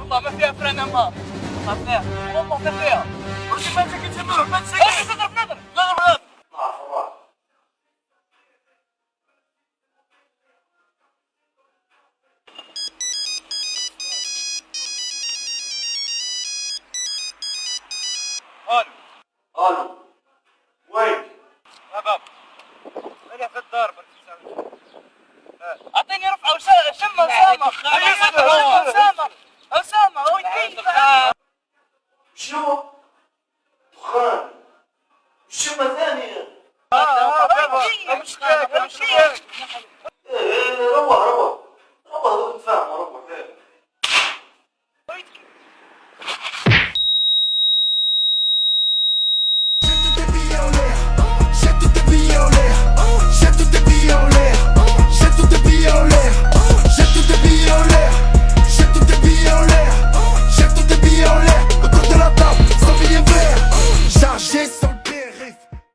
والله ما فيها فرن امان. ما فيها والله ما فيها. وش ما تسكت تمر ما تسكت. اضرب نظر نظر نظر. الو الو وين؟ يا بابا انا في الدار. اعطيني رفعه وشمه وسامه.